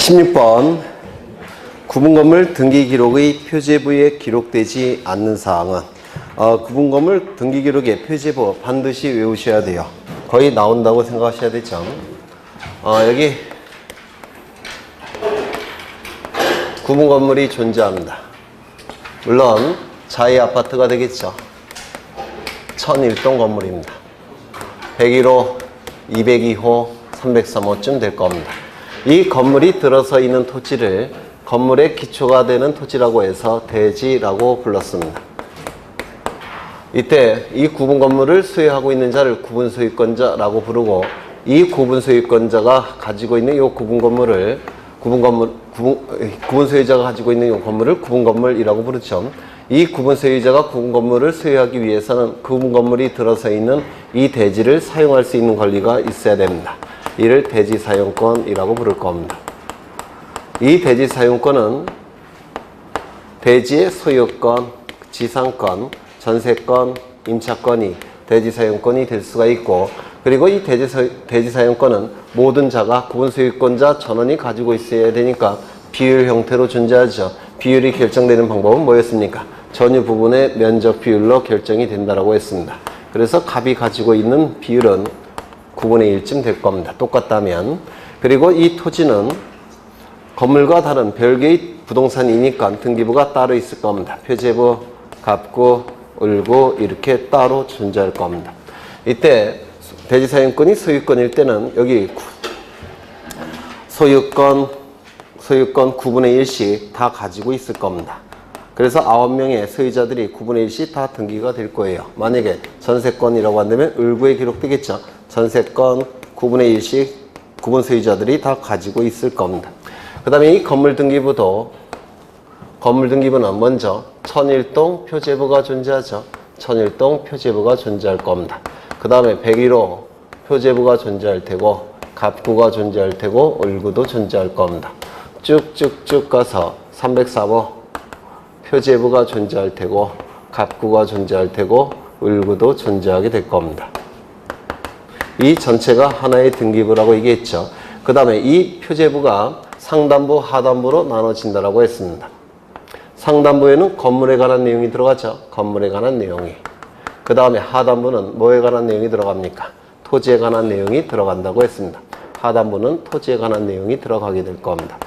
16번 구분건물 등기 기록의 표제부에 기록되지 않는 사항은 구분건물 등기 기록의 표제부 반드시 외우셔야 돼요. 거의 나온다고 생각하셔야 되죠. 여기 구분건물이 존재합니다. 물론 자의 아파트가 되겠죠. 1001동 건물입니다. 101호, 202호, 303호쯤 될 겁니다. 이 건물이 들어서 있는 토지를 건물의 기초가 되는 토지라고 해서 대지라고 불렀습니다. 이때 이 구분 건물을 소유하고 있는 자를 구분 소유권자라고 부르고, 이 구분 소유권자가 가지고 있는 이 구분 건물을 구분 소유자가 가지고 있는 이 건물을 구분 건물이라고 부르죠. 이 구분 소유자가 구분 건물을 소유하기 위해서는 구분 건물이 들어서 있는 이 대지를 사용할 수 있는 권리가 있어야 됩니다. 이를 대지 사용권이라고 부를 겁니다. 이 대지 사용권은 대지의 소유권, 지상권, 전세권, 임차권이 대지 사용권이 될 수가 있고, 그리고 이 대지 사용권은 모든 자가 구분 소유권자 전원이 가지고 있어야 되니까 비율 형태로 존재하죠. 비율이 결정되는 방법은 뭐였습니까? 전유 부분의 면적 비율로 결정이 된다라고 했습니다. 그래서 갑이 가지고 있는 비율은 9분의 1쯤 될 겁니다. 똑같다면. 그리고 이 토지는 건물과 다른 별개의 부동산이니까 등기부가 따로 있을 겁니다. 표제부, 갑구, 을구 이렇게 따로 존재할 겁니다. 이때 대지사용권이 소유권일 때는 여기 소유권 9분의 1씩 다 가지고 있을 겁니다. 그래서 9명의 소유자들이 9분의 1씩 다 등기가 될 거예요. 만약에 전세권이라고 한다면 을구에 기록되겠죠. 전세권 9분의 1씩 구분 소유자들이 다 가지고 있을 겁니다. 그 다음에 이 건물 등기부는 먼저 1001동 표제부가 존재하죠. 1001동 표제부가 존재할 겁니다. 그 다음에 101호 표제부가 존재할 테고, 갑구가 존재할 테고, 을구도 존재할 겁니다. 쭉쭉쭉 가서 304호 표제부가 존재할 테고, 갑구가 존재할 테고, 을구도 존재하게 될 겁니다. 이 전체가 하나의 등기부라고 얘기했죠. 그 다음에 이 표제부가 상단부, 하단부로 나눠진다라고 했습니다. 상단부에는 건물에 관한 내용이 들어가죠. 건물에 관한 내용이. 그 다음에 하단부는 뭐에 관한 내용이 들어갑니까? 토지에 관한 내용이 들어간다고 했습니다. 하단부는 토지에 관한 내용이 들어가게 될 겁니다.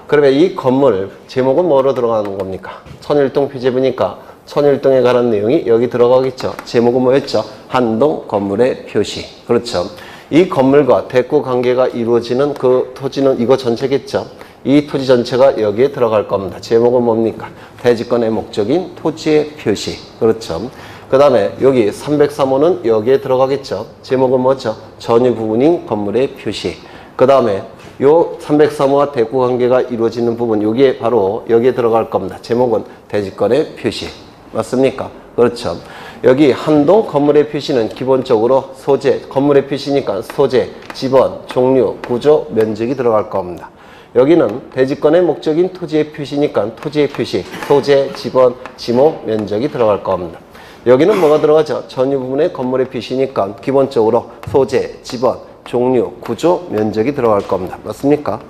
그러면 이 건물 제목은 뭐로 들어가는 겁니까? 1001동 표제부니까 1001동에 관한 내용이 여기 들어가겠죠. 제목은 뭐였죠? 한동 건물의 표시. 그렇죠. 이 건물과 대구 관계가 이루어지는 그 토지는 이거 전체겠죠. 이 토지 전체가 여기에 들어갈 겁니다. 제목은 뭡니까? 대지권의 목적인 토지의 표시. 그렇죠. 그 다음에 여기 303호는 여기에 들어가겠죠. 제목은 뭐죠? 전유 부분인 건물의 표시. 그 다음에 요 303호와 대구 관계가 이루어지는 부분, 여기에 바로 여기에 들어갈 겁니다. 제목은 대지권의 표시. 맞습니까? 그렇죠. 여기 한동 건물의 표시는 기본적으로 소재, 건물의 표시니까 소재, 지번, 종류, 구조, 면적이 들어갈 겁니다. 여기는 대지권의 목적인 토지의 표시니까 토지의 표시, 소재, 지번, 지목, 면적이 들어갈 겁니다. 여기는 뭐가 들어가죠? 전유 부분의 건물의 표시니까 기본적으로 소재, 지번, 종류, 구조, 면적이 들어갈 겁니다. 맞습니까?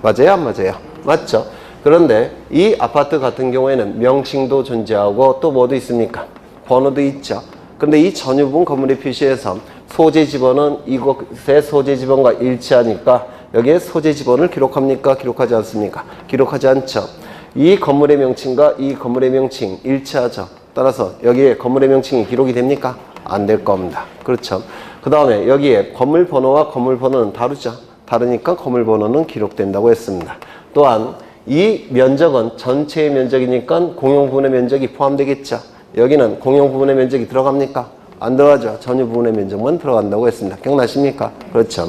맞아요? 안 맞아요? 맞죠? 그런데 이 아파트 같은 경우에는 명칭도 존재하고 또 뭐도 있습니까? 번호도 있죠. 그런데 이 전유 부분 건물의 표시에서 소재 지번은 이곳의 소재 지번과 일치하니까 여기에 소재 지번을 기록합니까? 기록하지 않습니까? 기록하지 않죠. 이 건물의 명칭과 이 건물의 명칭 일치하죠. 따라서 여기에 건물의 명칭이 기록이 됩니까? 안 될 겁니다. 그렇죠. 그 다음에 여기에 건물 번호와 건물 번호는 다르죠. 다르니까 건물 번호는 기록된다고 했습니다. 또한 이 면적은 전체의 면적이니까 공용 부분의 면적이 포함되겠죠. 여기는 공용 부분의 면적이 들어갑니까? 안 들어가죠. 전유 부분의 면적만 들어간다고 했습니다. 기억나십니까? 그렇죠.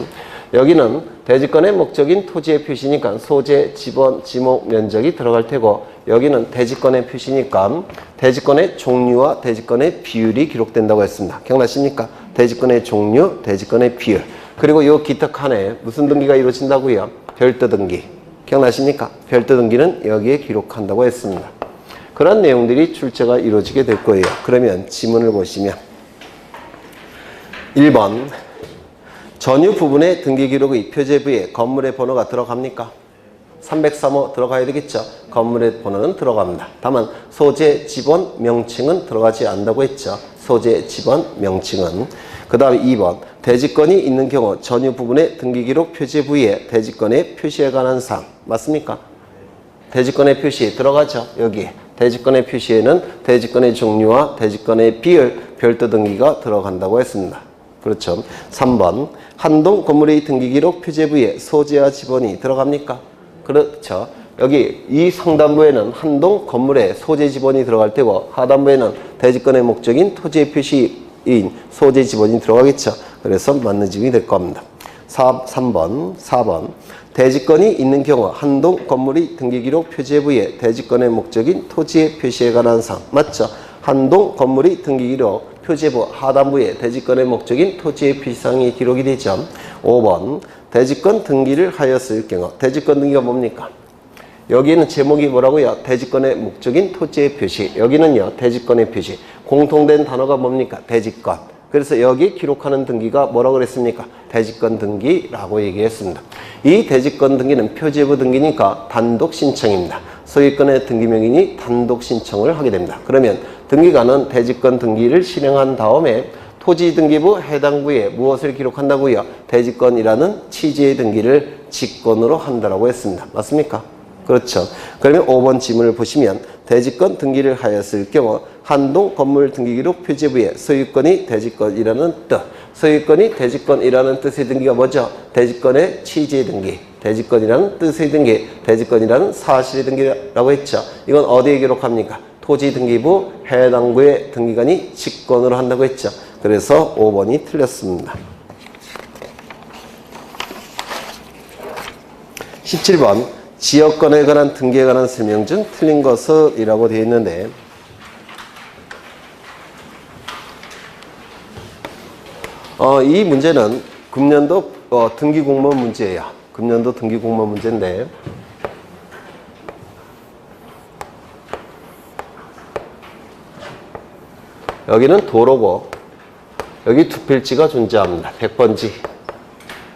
여기는 대지권의 목적인 토지의 표시니까 소재, 지번, 지목, 면적이 들어갈 테고, 여기는 대지권의 표시니까 대지권의 종류와 대지권의 비율이 기록된다고 했습니다. 기억나십니까? 대지권의 종류, 대지권의 비율. 그리고 이 기특 칸에 무슨 등기가 이루어진다고요? 별도 등기. 기억나십니까? 별도 등기는 여기에 기록한다고 했습니다. 그런 내용들이 출제가 이루어지게 될 거예요. 그러면 지문을 보시면 1번 전유 부분의 등기 기록의 표제부에 건물의 번호가 들어갑니까? 303호 들어가야 되겠죠. 건물의 번호는 들어갑니다. 다만 소재 지번 명칭은 들어가지 않는다고 했죠. 소재 지번 명칭은. 그 다음에 2번 대지권이 있는 경우 전유 부분의 등기 기록 표제부에 대지권의 표시에 관한 사항 맞습니까? 대지권의 표시 들어가죠. 여기 대지권의 표시에는 대지권의 종류와 대지권의 비율 별도 등기가 들어간다고 했습니다. 그렇죠. 3번 한동 건물의 등기 기록 표제부에 소재와 지번이 들어갑니까? 그렇죠. 여기 이 상단부에는 한동 건물의 소재 지번이 들어갈 테고 하단부에는 대지권의 목적인 토지의 표시인 소재 지번이 들어가겠죠. 그래서 맞는 질문이 될 겁니다. 4번 대지권이 있는 경우 한동 건물의 등기기록 표제부에 대지권의 목적인 토지의 표시에 관한 사항 맞죠? 한동 건물의 등기기록 표제부 하단부에 대지권의 목적인 토지의 표시사항이 기록이 되죠. 5번 대지권 등기를 하였을 경우 대지권 등기가 뭡니까? 여기는 제목이 뭐라고요? 대지권의 목적인 토지의 표시. 여기는요 대지권의 표시. 공통된 단어가 뭡니까? 대지권. 그래서 여기 기록하는 등기가 뭐라고 그랬습니까? 대지권 등기라고 얘기했습니다. 이 대지권 등기는 표제부 등기니까 단독 신청입니다. 소유권의 등기명인이 단독 신청을 하게 됩니다. 그러면 등기관은 대지권 등기를 실행한 다음에 토지등기부 해당 부에 무엇을 기록한다고요? 대지권이라는 취지의 등기를 직권으로 한다고 했습니다. 맞습니까? 그렇죠. 그러면 5번 지문을 보시면 대지권 등기를 하였을 경우 한동 건물 등기기록 표제부에 소유권이 대지권이라는 뜻. 소유권이 대지권이라는 뜻의 등기가 뭐죠? 대지권의 취지의 등기. 대지권이라는 뜻의 등기. 대지권이라는 사실의 등기라고 했죠. 이건 어디에 기록합니까? 토지등기부 해당 부의 등기관이 직권으로 한다고 했죠. 그래서 5번이 틀렸습니다. 17번 지역권에 관한 등기에 관한 설명 중 틀린 것은 이라고 되어 있는데 이 문제는 금년도 등기 공무원 문제예요. 금년도 등기 공무원 문제인데 여기는 도로고 여기 두 필지가 존재합니다. 100번지,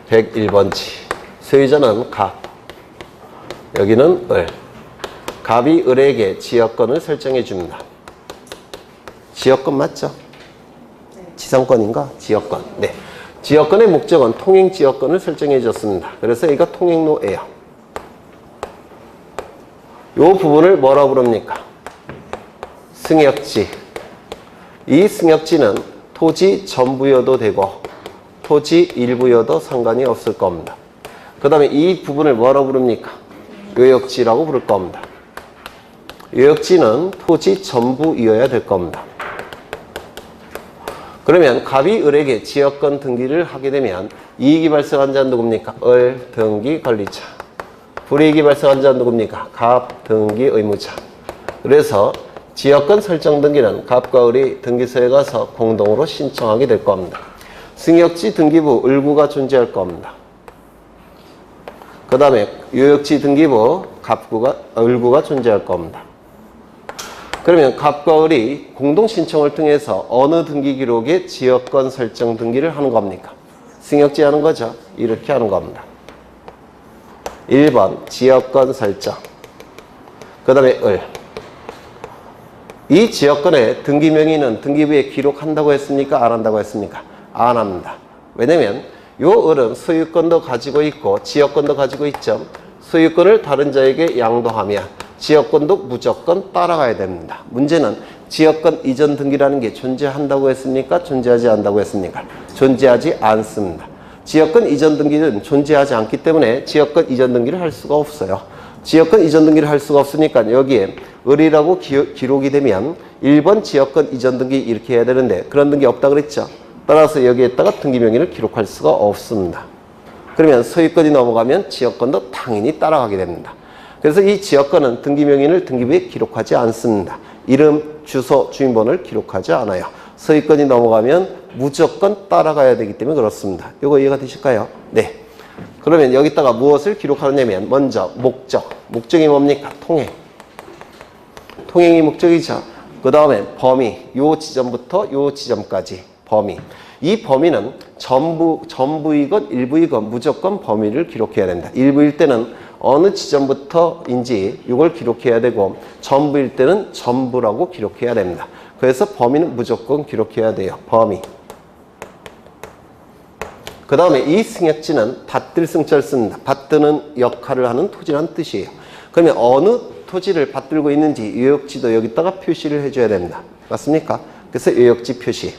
101번지. 소유자는 갑. 여기는 을. 갑이 을에게 지역권을 설정해 줍니다. 지역권 맞죠? 지상권인가? 지역권. 네. 지역권의 목적은 통행 지역권을 설정해 줬습니다. 그래서 여기가 통행로예요. 이 부분을 뭐라고 부릅니까? 승역지. 이 승역지는 토지 전부여도 되고 토지 일부여도 상관이 없을 겁니다. 그 다음에 이 부분을 뭐라고 부릅니까? 요역지라고 부를 겁니다. 요역지는 토지 전부이어야 될 겁니다. 그러면 갑이 을에게 지역권 등기를 하게 되면 이익이 발생한 자는 누굽니까? 을 등기 관리자. 불이익이 발생한 자는 누굽니까? 갑 등기 의무자. 그래서 지역권 설정 등기는 갑과 을이 등기소에 가서 공동으로 신청하게 될 겁니다. 승역지 등기부 을구가 존재할 겁니다. 그 다음에 요역지 등기부 을구가 존재할 겁니다. 그러면 갑과 을이 공동 신청을 통해서 어느 등기 기록에 지역권 설정 등기를 하는 겁니까? 승역지 하는 거죠. 이렇게 하는 겁니다. 1번 지역권 설정. 그 다음에 을. 이 지역권의 등기 명의는 등기부에 기록한다고 했습니까? 안 한다고 했습니까? 안 합니다. 왜냐면 요 을은 소유권도 가지고 있고 지역권도 가지고 있죠. 소유권을 다른 자에게 양도하면 지역권도 무조건 따라가야 됩니다. 문제는 지역권 이전 등기라는 게 존재한다고 했습니까? 존재하지 않는다고 했습니까? 존재하지 않습니다. 지역권 이전 등기는 존재하지 않기 때문에 지역권 이전 등기를 할 수가 없어요. 지역권 이전 등기를 할 수가 없으니까 여기에 을이라고 기록이 되면 1번 지역권 이전 등기 이렇게 해야 되는데 그런 등기 없다 그랬죠. 따라서 여기에다가 등기 명의를 기록할 수가 없습니다. 그러면 소유권이 넘어가면 지역권도 당연히 따라가게 됩니다. 그래서 이 지역권은 등기 명의를 등기부에 기록하지 않습니다. 이름, 주소, 주민번호를 기록하지 않아요. 소유권이 넘어가면 무조건 따라가야 되기 때문에 그렇습니다. 이거 이해가 되실까요? 네. 그러면 여기다가 무엇을 기록하느냐면 먼저 목적. 목적이 뭡니까? 통행. 통행이 목적이죠. 그 다음에 범위. 요 지점부터 요 지점까지 범위. 이 범위는 전부이건 일부이건 무조건 범위를 기록해야 된다. 일부일 때는 어느 지점부터인지 이걸 기록해야 되고 전부일 때는 전부라고 기록해야 됩니다. 그래서 범위는 무조건 기록해야 돼요. 범위. 그 다음에 이 승역지는 받들 승자를 쓴다. 받드는 역할을 하는 토지라는 뜻이에요. 그러면 어느 토지를 받들고 있는지 요역지도 여기다가 표시를 해줘야 됩니다. 맞습니까? 그래서 요역지 표시.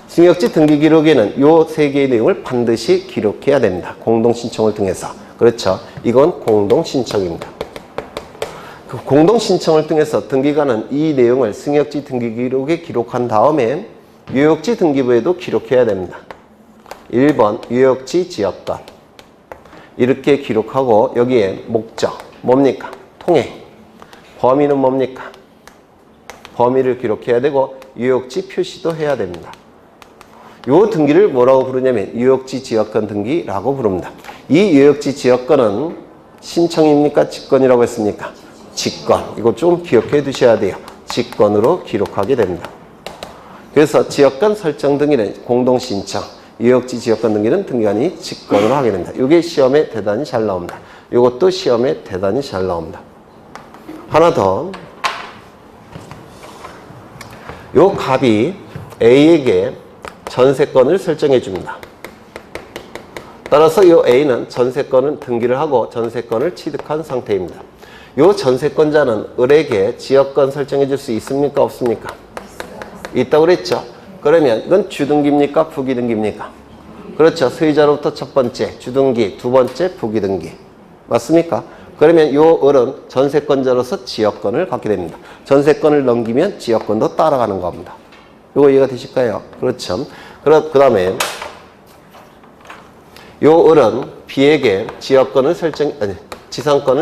승역지 등기 기록에는 요 세 개의 내용을 반드시 기록해야 됩니다. 공동신청을 통해서. 그렇죠. 이건 공동신청입니다. 그 공동신청을 통해서 등기관은 이 내용을 승역지 등기 기록에 기록한 다음에 요역지 등기부에도 기록해야 됩니다. 1번 요역지 지역권 이렇게 기록하고 여기에 목적 뭡니까? 통행. 범위는 뭡니까? 범위를 기록해야 되고 요역지 표시도 해야 됩니다. 요 등기를 뭐라고 부르냐면 요역지 지역권 등기라고 부릅니다. 이 요역지 지역권은 신청입니까? 직권이라고 했습니까? 직권. 이거 좀 기억해 두셔야 돼요. 직권으로 기록하게 됩니다. 그래서 지역권 설정 등기는 공동신청, 요역지 지역권 등기는 등기관이 직권으로 하게 됩니다. 이게 시험에 대단히 잘 나옵니다. 이것도 시험에 대단히 잘 나옵니다. 하나 더. 요 갑이 A에게 전세권을 설정해 줍니다. 따라서 이 A는 전세권을 등기를 하고 전세권을 취득한 상태입니다. 이 전세권자는 을에게 지역권 설정해 줄 수 있습니까? 없습니까? 있다고 그랬죠? 그러면 이건 주등기입니까? 부기등기입니까? 그렇죠. 소유자로부터 첫 번째 주등기, 두 번째 부기등기. 맞습니까? 그러면 이 을은 전세권자로서 지역권을 갖게 됩니다. 전세권을 넘기면 지역권도 따라가는 겁니다. 이거 이해가 되실까요? 그렇죠. 그 다음에 요 을은 B에게 지상권을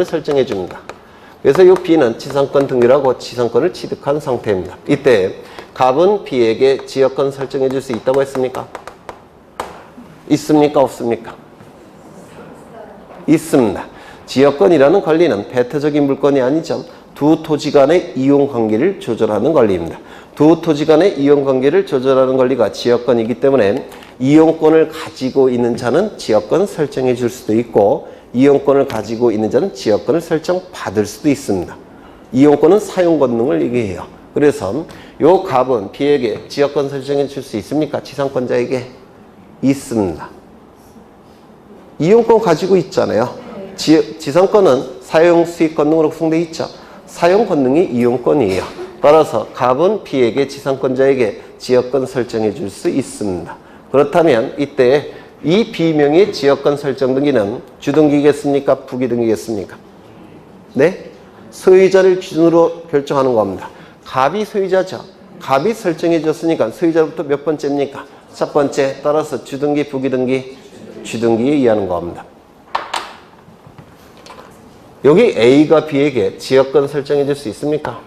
설정해 줍니다. 그래서 요 B는 지상권 등기라고 지상권을 취득한 상태입니다. 이때 갑은 B에게 지역권 설정해 줄 수 있다고 했습니까? 있습니까? 없습니까? 있습니다. 지역권이라는 권리는 배타적인 물권이 아니죠. 두 토지 간의 이용 관계를 조절하는 권리입니다. 두 토지 간의 이용 관계를 조절하는 권리가 지역권이기 때문에 이용권을 가지고 있는 자는 지역권을 설정해 줄 수도 있고 이용권을 가지고 있는 자는 지역권을 설정받을 수도 있습니다. 이용권은 사용 권능을 얘기해요. 그래서 요 갑은 B에게 지역권 설정해 줄 수 있습니까? 지상권자에게 있습니다. 이용권 가지고 있잖아요. 지상권은 사용 수익 권능으로 구성되어 있죠. 사용 권능이 이용권이에요. 따라서 갑은 B에게 지상권자에게 지역권 설정해 줄 수 있습니다. 그렇다면 이때 이 B명의 지역권 설정 등기는 주등기겠습니까? 부기등기겠습니까? 네? 소유자를 기준으로 결정하는 겁니다. 갑이 소유자죠. 갑이 설정해 줬으니까 소유자부터 몇 번째입니까? 첫 번째. 따라서 주등기, 부기등기, 주등기에 의하는 겁니다. 여기 A가 B에게 지역권 설정해 줄 수 있습니까?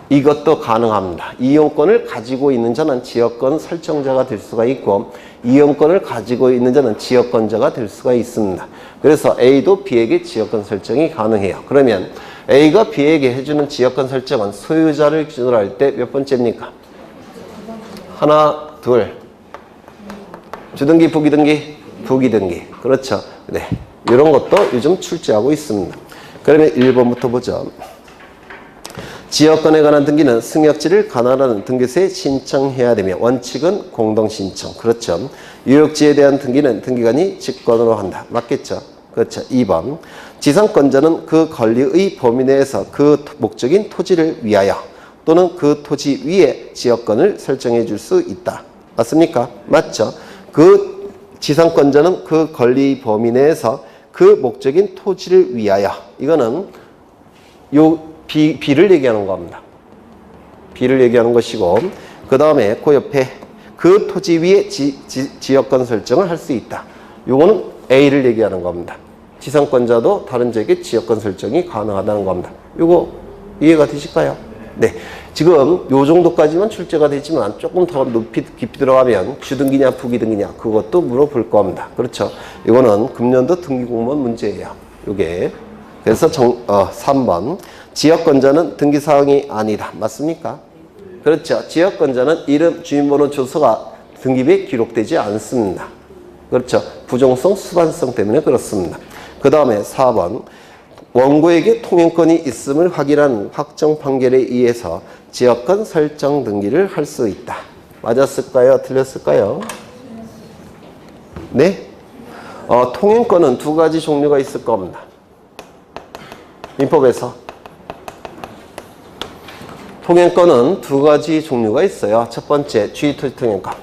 이것도 가능합니다. 이용권을 가지고 있는 자는 지역권 설정자가 될 수가 있고 이용권을 가지고 있는 자는 지역권자가 될 수가 있습니다. 그래서 A도 B에게 지역권 설정이 가능해요. 그러면 A가 B에게 해주는 지역권 설정은 소유자를 기준으로 할 때 몇 번째입니까? 하나, 둘. 주등기, 부기등기, 부기등기. 그렇죠. 네. 이런 것도 요즘 출제하고 있습니다. 그러면 1번부터 보죠. 지역권에 관한 등기는 승역지를 관할하는 등기소에 신청해야 되며 원칙은 공동신청. 그렇죠. 요역지에 대한 등기는 등기관이 직권으로 한다. 맞겠죠? 그렇죠. 2번. 지상권자는 그 권리의 범위 내에서 그 목적인 토지를 위하여 또는 그 토지 위에 지역권을 설정해 줄 수 있다. 맞습니까? 맞죠? 그 지상권자는 그 권리 범위 내에서 그 목적인 토지를 위하여. 이거는 요 B를 얘기하는 겁니다. B를 얘기하는 것이고 그 다음에 그 옆에 그 토지 위에 지역권 설정을 할 수 있다. 요거는 A를 얘기하는 겁니다. 지상권자도 다른 지역에 지역권 설정이 가능하다는 겁니다. 요거 이해가 되실까요? 네. 지금 요 정도까지만 출제가 되지만 조금 더 깊이 들어가면 주등기냐 부기등기냐 그것도 물어볼 겁니다. 그렇죠. 이거는 금년도 등기공무원 문제예요. 요게. 그래서 3번. 지역권자는 등기사항이 아니다. 맞습니까? 그렇죠. 지역권자는 이름, 주민번호, 주소가 등기부에 기록되지 않습니다. 그렇죠. 부정성, 수반성 때문에 그렇습니다. 그 다음에 4번. 원고에게 통행권이 있음을 확인한 확정 판결에 의해서 지역권 설정 등기를 할 수 있다. 맞았을까요? 틀렸을까요? 네? 통행권은 두 가지 종류가 있을 겁니다. 민법에서. 통행권은 두 가지 종류가 있어요. 첫 번째, 주의토지 통행권.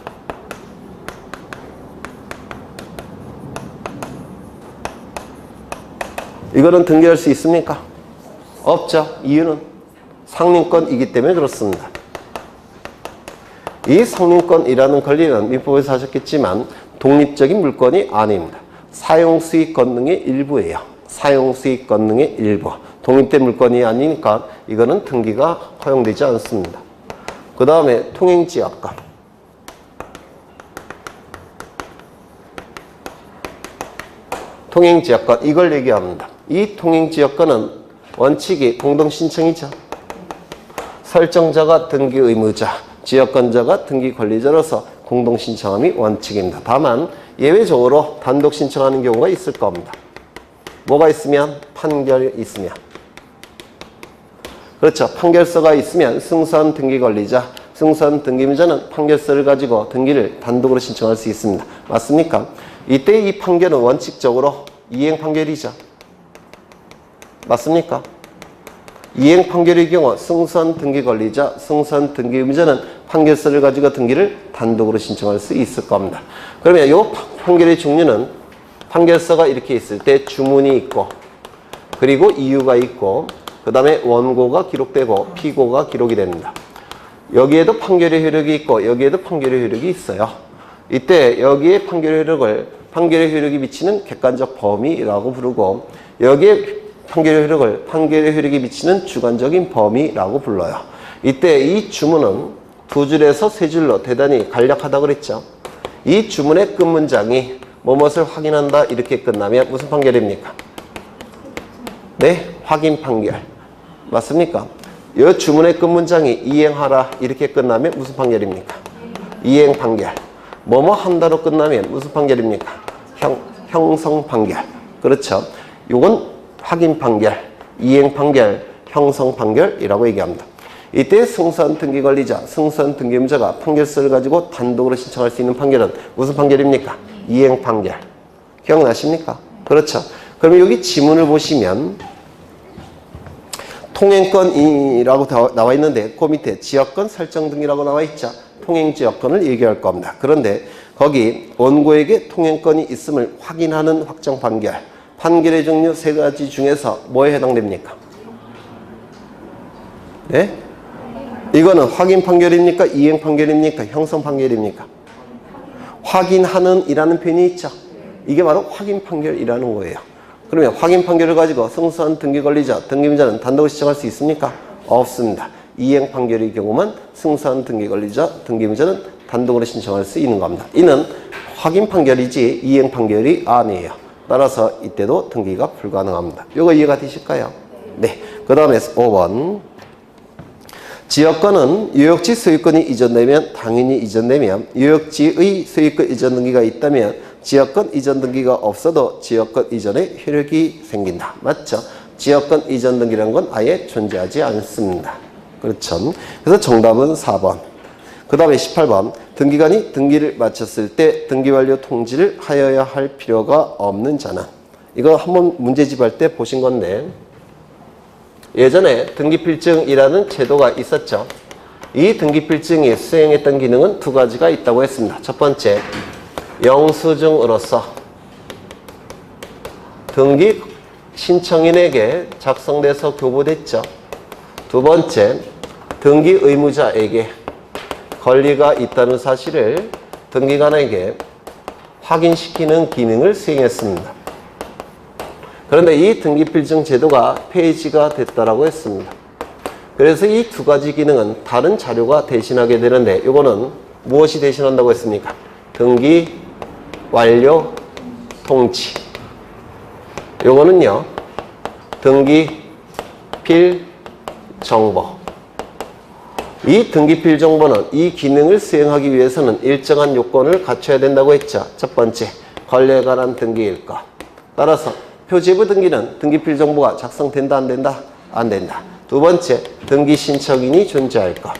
이거는 등기할 수 있습니까? 없죠. 이유는 상린권이기 때문에 그렇습니다. 이 상린권이라는 권리는 민법에서 하셨겠지만 독립적인 물권이 아닙니다. 사용수익 권능의 일부예요. 사용수익 권능의 일부. 독립된 물권이 아니니까 이거는 등기가 허용되지 않습니다. 그 다음에 통행지역권. 통행지역권, 이걸 얘기합니다. 이 통행지역권은 원칙이 공동신청이죠. 설정자가 등기 의무자, 지역권자가 등기 권리자로서 공동신청함이 원칙입니다. 다만 예외적으로 단독 신청하는 경우가 있을 겁니다. 뭐가 있으면? 판결이 있으면. 그렇죠. 판결서가 있으면 승소한 등기 권리자, 승소한 등기무자는 판결서를 가지고 등기를 단독으로 신청할 수 있습니다. 맞습니까? 이때 이 판결은 원칙적으로 이행 판결이죠. 맞습니까? 이행 판결의 경우 승소한 등기 권리자, 승소한 등기 의무자는 판결서를 가지고 등기를 단독으로 신청할 수 있을 겁니다. 그러면 이 판결의 종류는 판결서가 이렇게 있을 때 주문이 있고, 그리고 이유가 있고, 그 다음에 원고가 기록되고 피고가 기록이 됩니다. 여기에도 판결의 효력이 있고 여기에도 판결의 효력이 있어요. 이때 여기에 판결의 효력이 미치는 객관적 범위라고 부르고, 여기에 판결의 효력이 미치는 주관적인 범위라고 불러요. 이때 이 주문은 두 줄에서 세 줄로 대단히 간략하다고 그랬죠. 이 주문의 끝문장이 뭐뭇을 확인한다 이렇게 끝나면 무슨 판결입니까? 네, 확인 판결. 맞습니까? 이 주문의 끝문장이 이행하라 이렇게 끝나면 무슨 판결입니까? 이행 판결. 뭐뭐 한다로 끝나면 무슨 판결입니까? 형성 판결. 그렇죠. 요건 확인 판결, 이행 판결, 형성 판결이라고 얘기합니다. 이때 승소한 등기 권리자, 승소한 등기 의무자가 판결서를 가지고 단독으로 신청할 수 있는 판결은 무슨 판결입니까? 이행 판결. 기억나십니까? 그렇죠. 그러면 여기 지문을 보시면 통행권이라고 나와 있는데 그 밑에 지역권 설정 등이라고 나와 있죠. 통행지역권을 얘기할 겁니다. 그런데 거기 원고에게 통행권이 있음을 확인하는 확정 판결, 판결의 종류 세 가지 중에서 뭐에 해당됩니까? 네? 이거는 확인 판결입니까? 이행 판결입니까? 형성 판결입니까? 확인하는 이라는 표현이 있죠. 이게 바로 확인 판결이라는 거예요. 그러면 확인 판결을 가지고 승소한 등기 권리자, 등기무자는 단독으로 신청할 수 있습니까? 없습니다. 이행 판결의 경우만 승소한 등기 권리자, 등기무자는 단독으로 신청할 수 있는 겁니다. 이는 확인 판결이지 이행 판결이 아니에요. 따라서 이때도 등기가 불가능합니다. 이거 이해가 되실까요? 네. 그 다음에 5번. 지역권은 유역지 소유권이 이전되면 당연히 이전되면 유역지의 소유권 이전 등기가 있다면 지역권 이전 등기가 없어도 지역권 이전의 효력이 생긴다. 맞죠? 지역권 이전 등기라는 건 아예 존재하지 않습니다. 그렇죠? 그래서 정답은 4번. 그 다음에 18번. 등기관이 등기를 마쳤을 때 등기 완료 통지를 하여야 할 필요가 없는 자는. 이거 한번 문제집할 때 보신 건데 예전에 등기필증이라는 제도가 있었죠. 이 등기필증이 수행했던 기능은 두 가지가 있다고 했습니다. 첫 번째, 영수증으로서 등기 신청인에게 작성돼서 교부됐죠. 두 번째, 등기 의무자에게 권리가 있다는 사실을 등기관에게 확인시키는 기능을 수행했습니다. 그런데 이 등기필증 제도가 폐지가 됐다라고 했습니다. 그래서 이 두 가지 기능은 다른 자료가 대신하게 되는데 이거는 무엇이 대신한다고 했습니까? 등기 완료 통지. 요거는요, 등기 필 정보. 이 등기필 정보는 이 기능을 수행하기 위해서는 일정한 요건을 갖춰야 된다고 했죠. 첫 번째, 권리에 관한 등기일 것. 따라서 표제부 등기는 등기필 정보가 작성된다, 안 된다? 안 된다. 두 번째, 등기 신청인이 존재할 것.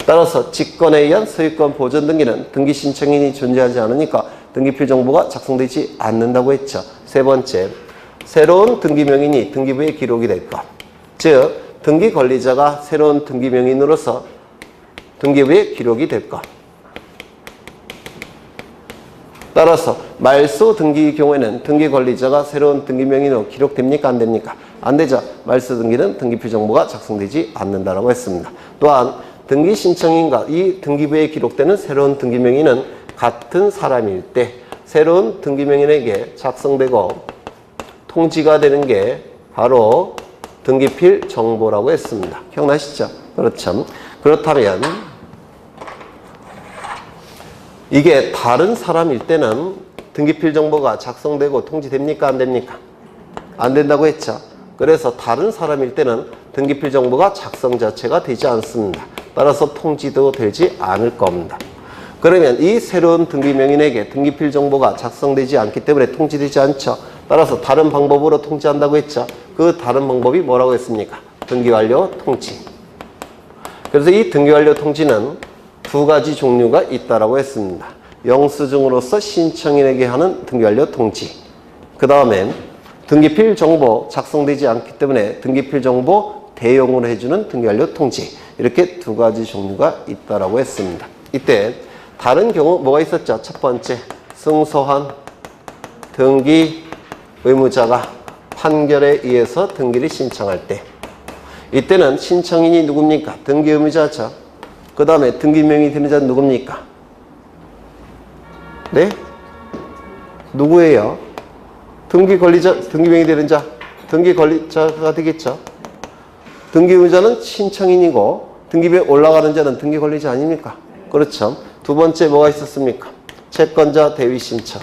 따라서 직권에 의한 소유권 보존 등기는 등기 신청인이 존재하지 않으니까 등기필 정보가 작성되지 않는다고 했죠. 세 번째, 새로운 등기 명인이 등기부에 기록이 될 것. 즉, 등기 권리자가 새로운 등기 명인으로서 등기부에 기록이 될 것. 따라서 말소 등기의 경우에는 등기 권리자가 새로운 등기 명인으로 기록됩니까? 안 됩니까? 안 되죠. 말소 등기는 등기필 정보가 작성되지 않는다라고 했습니다. 또한 등기 신청인과 이 등기부에 기록되는 새로운 등기 명인은 같은 사람일 때 새로운 등기 명인에게 작성되고 통지가 되는 게 바로 등기필 정보라고 했습니다. 기억나시죠? 그렇죠. 그렇다면 이게 다른 사람일 때는 등기필 정보가 작성되고 통지됩니까? 안 됩니까? 안 된다고 했죠. 그래서 다른 사람일 때는 등기필 정보가 작성 자체가 되지 않습니다. 따라서 통지도 되지 않을 겁니다. 그러면 이 새로운 등기 명인에게 등기필 정보가 작성되지 않기 때문에 통지되지 않죠. 따라서 다른 방법으로 통지한다고 했죠. 그 다른 방법이 뭐라고 했습니까? 등기완료 통지. 그래서 이 등기완료 통지는 두 가지 종류가 있다라고 했습니다. 영수증으로서 신청인에게 하는 등기완료 통지. 그 다음에 등기필 정보 작성되지 않기 때문에 등기필 정보 대용으로 해주는 등기완료 통지. 이렇게 두 가지 종류가 있다라고 했습니다. 이때 다른 경우 뭐가 있었죠? 첫 번째, 승소한 등기 의무자가 판결에 의해서 등기를 신청할 때 이때는 신청인이 누굽니까? 등기 의무자죠. 그 다음에 등기 명의 되는 자는 누굽니까? 네? 누구예요? 등기 권리자, 등기 명의 되는 자, 등기 권리자가 되겠죠. 등기 의무자는 신청인이고 등기부에 올라가는 자는 등기 권리자 아닙니까? 그렇죠. 두 번째 뭐가 있었습니까? 채권자 대위 신청.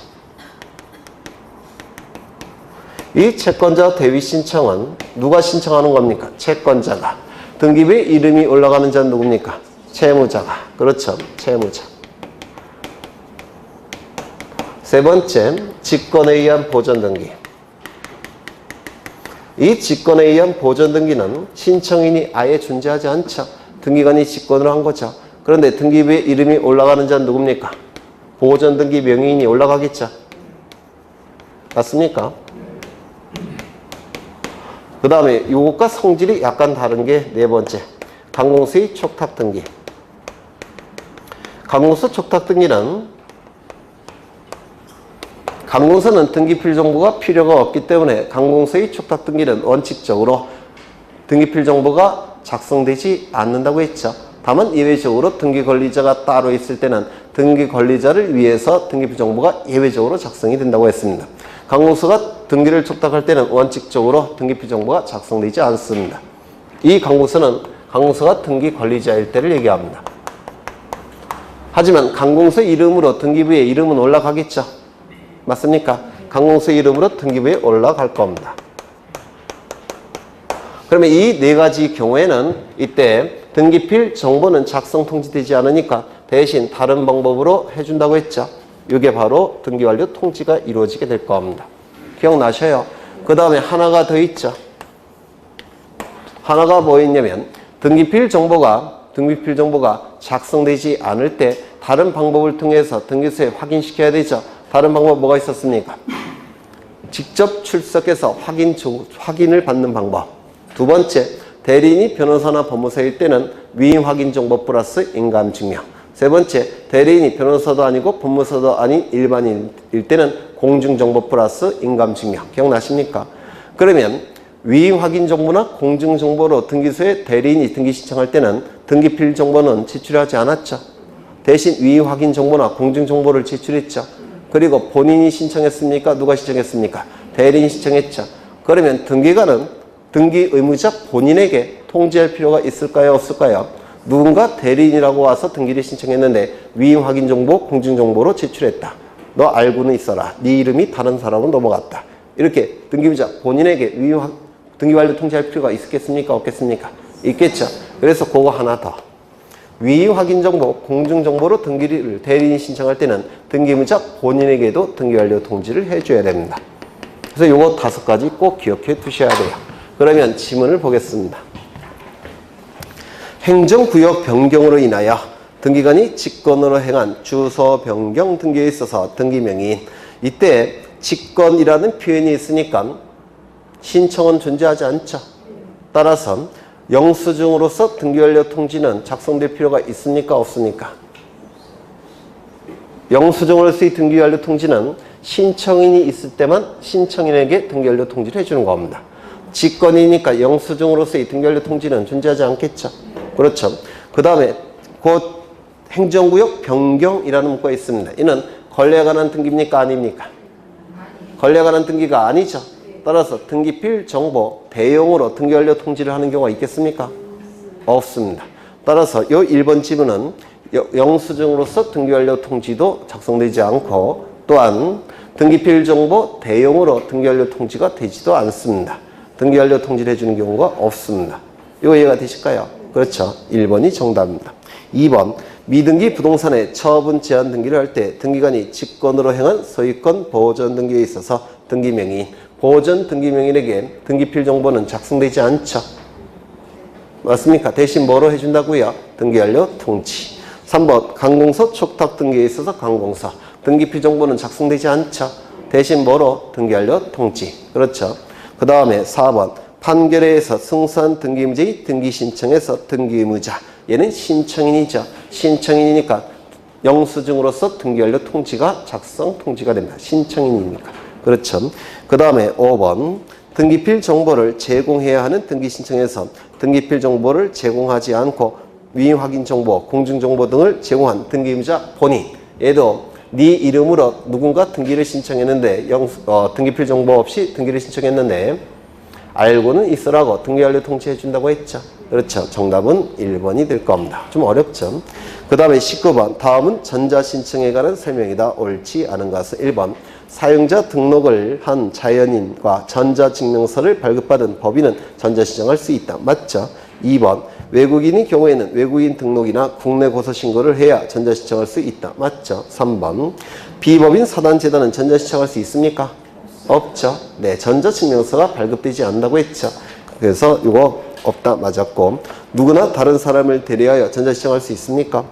이 채권자 대위 신청은 누가 신청하는 겁니까? 채권자가. 등기부에 이름이 올라가는 자는 누굽니까? 채무자가. 그렇죠. 채무자. 세 번째, 직권에 의한 보존 등기. 이 직권에 의한 보존 등기는 신청인이 아예 존재하지 않죠. 등기관이 직권을 한 거죠. 그런데 등기부에 이름이 올라가는 자는 누굽니까? 보존 등기 명의인이 올라가겠죠. 맞습니까? 그 다음에 이것과 성질이 약간 다른 게 네 번째, 강공서의 촉탁 등기. 강공서 촉탁 등기는 강공서는 등기필 정보가 필요가 없기 때문에 강공서의 촉탁 등기는 원칙적으로 등기필 정보가 작성되지 않는다고 했죠. 다만 예외적으로 등기 권리자가 따로 있을 때는 등기 권리자를 위해서 등기필 정보가 예외적으로 작성이 된다고 했습니다. 강공서가 등기를 촉탁할 때는 원칙적으로 등기필 정보가 작성되지 않습니다. 이 강공서는 강공서가 등기 권리자일 때를 얘기합니다. 하지만 강공서 이름으로 등기부에 이름은 올라가겠죠. 맞습니까? 강공서 이름으로 등기부에 올라갈 겁니다. 그러면 이 네 가지 경우에는 이때 등기필 정보는 작성 통지되지 않으니까 대신 다른 방법으로 해준다고 했죠. 이게 바로 등기완료 통지가 이루어지게 될 겁니다. 기억나셔요? 그 다음에 하나가 더 있죠. 하나가 뭐 있냐면 등기필 정보가 작성되지 않을 때 다른 방법을 통해서 등기소에 확인시켜야 되죠. 다른 방법 뭐가 있었습니까? 직접 출석해서 확인을 받는 방법. 두 번째, 대리인이 변호사나 법무사일 때는 위임 확인 정보 플러스 인감 증명. 세 번째, 대리인이 변호사도 아니고 법무사도 아닌 일반인일 때는 공증 정보 플러스 인감 증명. 기억나십니까? 그러면 위임 확인 정보나 공증 정보로 등기소에 대리인이 등기 신청할 때는 등기필 정보는 제출하지 않았죠. 대신 위임 확인 정보나 공증 정보를 제출했죠. 그리고 본인이 신청했습니까? 누가 신청했습니까? 대리인이 신청했죠. 그러면 등기관은 등기 의무자 본인에게 통지할 필요가 있을까요? 없을까요? 누군가 대리인이라고 와서 등기를 신청했는데 위임 확인 정보, 공증 정보로 제출했다. 너 알고는 있어라. 네 이름이 다른 사람으로 넘어갔다. 이렇게 등기의무자 본인에게 등기완료 통지할 필요가 있겠습니까? 없겠습니까? 있겠죠. 그래서 그거 하나 더. 위 확인 정보, 공증 정보로 등기를 대리인이 신청할 때는 등기무자 본인에게도 등기 완료 통지를 해줘야 됩니다. 그래서 요거 5가지 꼭 기억해 두셔야 돼요. 그러면 지문을 보겠습니다. 행정구역 변경으로 인하여 등기관이 직권으로 행한 주소 변경 등기에 있어서 등기명의인, 이때 직권이라는 표현이 있으니까 신청은 존재하지 않죠. 따라서 영수증으로서 등기완료 통지는 작성될 필요가 있습니까? 없습니까? 영수증으로서의 등기완료 통지는 신청인이 있을 때만 신청인에게 등기완료 통지를 해주는 겁니다. 직권이니까 영수증으로서의 등기완료 통지는 존재하지 않겠죠. 그렇죠. 그 다음에 곧 행정구역 변경이라는 문구가 있습니다. 이는 권리에 관한 등기입니까? 아닙니까? 권리에 관한 등기가 아니죠. 따라서 등기필 정보 대용으로 등기완료 통지를 하는 경우가 있겠습니까? 없습니다. 따라서 이 1번 지문은 영수증으로서 등기완료 통지도 작성되지 않고 또한 등기필 정보 대용으로 등기완료 통지가 되지도 않습니다. 등기완료 통지를 해주는 경우가 없습니다. 이거 이해가 되실까요? 그렇죠. 1번이 정답입니다. 2번 미등기 부동산의 처분 제한 등기를 할 때 등기관이 직권으로 행한 소유권 보전 등기에 있어서 등기명의인, 보전 등기명의인에게 등기필 정보는 작성되지 않죠. 맞습니까? 대신 뭐로 해준다고요? 등기완료 통지. 3번 관공서 촉탁 등기에 있어서 관공서 등기필 정보는 작성되지 않죠. 대신 뭐로? 등기완료 통지. 그렇죠. 그 다음에 4번 판결에 의해서 승소한 등기무자의 등기 신청에서 등기무자, 얘는 신청인이죠. 신청인이니까 영수증으로서 등기완료 통지가 작성 통지가 됩니다. 신청인이니까. 그렇죠. 그 다음에 5번 등기필 정보를 제공해야 하는 등기 신청에서 등기필 정보를 제공하지 않고 위임 확인 정보, 공증 정보 등을 제공한 등기무자 본인, 얘도 네 이름으로 누군가 등기를 신청했는데 등기필 정보 없이 등기를 신청했는데 알고는 있으라고 등기완료 통지해 준다고 했죠. 그렇죠. 정답은 1번이 될 겁니다. 좀 어렵죠. 그 다음에 19번 다음은 전자신청에 관한 설명이다. 옳지 않은 것은 1번 사용자 등록을 한 자연인과 전자증명서를 발급받은 법인은 전자신청할 수 있다. 맞죠? 2번 외국인의 경우에는 외국인 등록이나 국내 고소신고를 해야 전자신청할 수 있다. 맞죠? 3번 비법인 사단재단은 전자신청할 수 있습니까? 없죠. 네, 전자증명서가 발급되지 않는다고 했죠. 그래서 이거 없다 맞았고, 누구나 다른 사람을 대리하여 전자신청할 수 있습니까?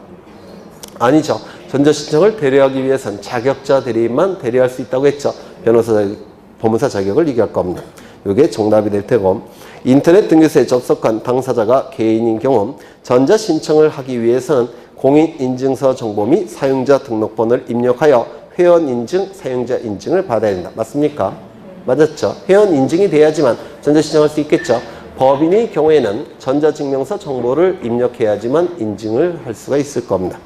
아니죠. 전자신청을 대리하기 위해서는 자격자 대리인만 대리할 수 있다고 했죠. 변호사, 법무사 자격을 얘기할 겁니다. 이게 정답이 될 테고, 인터넷 등기소에 접속한 당사자가 개인인 경우 전자신청을 하기 위해서는 공인인증서 정보 및 사용자 등록번호를 입력하여 회원인증, 사용자 인증을 받아야 된다. 맞습니까? 맞았죠? 회원 인증이 돼야지만 전자신청할 수 있겠죠? 법인의 경우에는 전자증명서 정보를 입력해야지만 인증을 할 수가 있을 겁니다.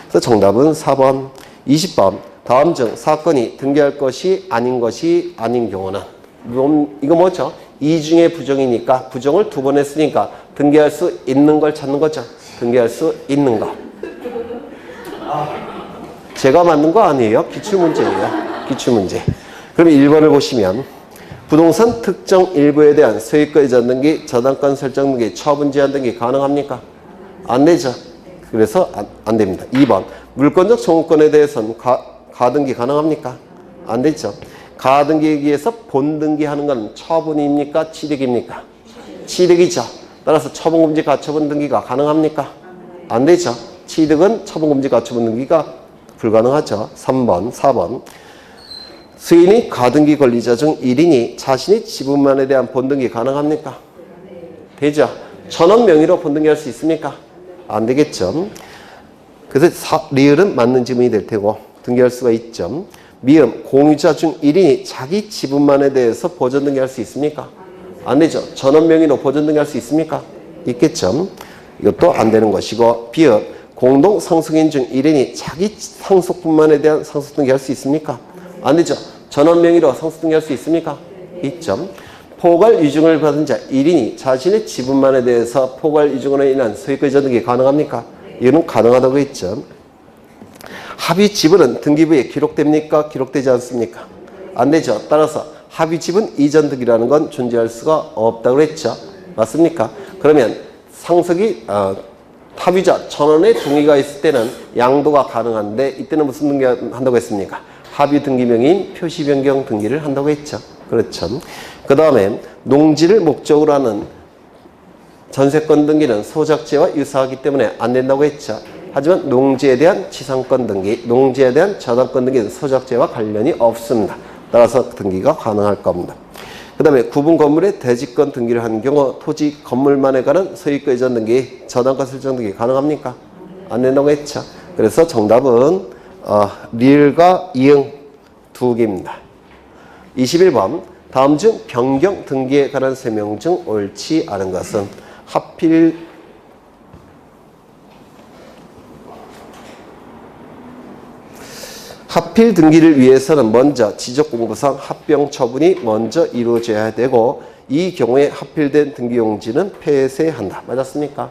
그래서 정답은 4번. 20번 다음 중 사건이 등기할 것이 아닌 경우는, 이거 뭐죠? 이중의 부정이니까 부정을 2번 했으니까 등기할 수 있는 걸 찾는 거죠. 등기할 수 있는 거. 제가 만든 거 아니에요. 기출문제예요. 기출문제. 그럼 1번을 보시면 부동산 특정 일부에 대한 소유권 이전 등기, 저당권 설정 등기, 처분 제한 등기 가능합니까? 안 되죠. 그래서 안 됩니다. 2번 물권적 청구권에 대해서는 가등기 가능합니까? 안 되죠. 가등기에 의해서 본등기하는 건 처분입니까? 취득입니까? 취득이죠. 따라서 처분금지 가처분 등기가 가능합니까? 안 되죠. 취득은 처분금지 가처분 등기가 불가능하죠. 3번, 4번 수인이 가등기 권리자 중 1인이 자신의 지분만에 대한 본등기 가능합니까? 되죠. 전원 명의로 본등기할 수 있습니까? 안 되겠죠. 그래서 리을은 맞는 지문이 될 테고 등기할 수가 있죠. 미음 공유자 중 1인이 자기 지분만에 대해서 보전 등기할 수 있습니까? 안 되죠. 전원 명의로 보전 등기할 수 있습니까? 있겠죠. 이것도 안 되는 것이고, 비읍 공동 상속인 중 1인이 자기 상속분만에 대한 상속 등기할 수 있습니까? 안 되죠. 전원 명의로 상속 등기할 수 있습니까? 있죠. 포괄 위증을 받은 자 1인이 자신의 지분만에 대해서 포괄 위증으로 인한 소유권 이전 등기 가능합니까? 이거는 가능하다고 했죠. 합의 지분은 등기부에 기록됩니까? 기록되지 않습니까? 안 되죠. 따라서 합의 지분 이전 등기라는 건 존재할 수가 없다고 했죠. 맞습니까? 그러면 상석이 탑이자 천원의 등기가 있을 때는 양도가 가능한데 이때는 무슨 등기 한다고 했습니까? 합의 등기명인 표시 변경 등기를 한다고 했죠. 그렇죠. 그 다음에 농지를 목적으로 하는 전세권 등기는 소작제와 유사하기 때문에 안 된다고 했죠. 하지만 농지에 대한 지상권 등기, 농지에 대한 저당권 등기는 소작제와 관련이 없습니다. 따라서 등기가 가능할 겁니다. 그 다음에 구분 건물의 대지권 등기를 한 경우 토지 건물만에 관한 소유권 이전 등기, 저당권 설정 등기 가능합니까? 안 된다고 했죠. 그래서 정답은 리을과 이응 두 개입니다. 21번 다음 중 변경 등기에 관한 설명 중 옳지 않은 것은 하필 등기를 위해서는 먼저 지적공부상 합병 처분이 먼저 이루어져야 되고 이 경우에 하필된 등기용지는 폐쇄한다. 맞았습니까?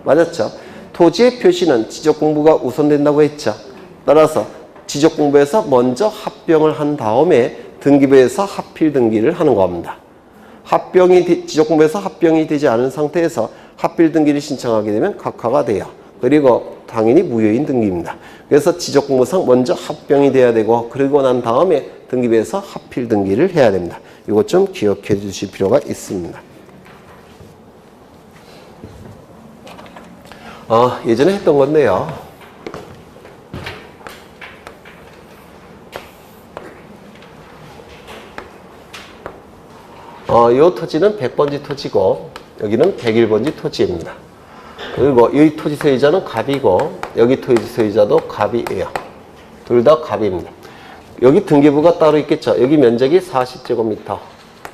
맞았죠? 토지의 표시는 지적공부가 우선된다고 했죠. 따라서 지적공부에서 먼저 합병을 한 다음에 등기부에서 하필 등기를 하는 겁니다. 지적공부에서 합병이 되지 않은 상태에서 하필 등기를 신청하게 되면 각하가 돼요. 그리고 당연히 무효인 등기입니다. 그래서 지적공부상 먼저 합병이 돼야 되고 그러고 난 다음에 등기부에서 하필 등기를 해야 됩니다. 이것 좀 기억해 주실 필요가 있습니다. 예전에 했던 건데요. 이 토지는 100번지 토지고 여기는 101번지 토지입니다. 그리고 이 토지 소유자는 갑이고 여기 토지 소유자도 갑이에요. 둘 다 갑입니다. 여기 등기부가 따로 있겠죠. 여기 면적이 40제곱미터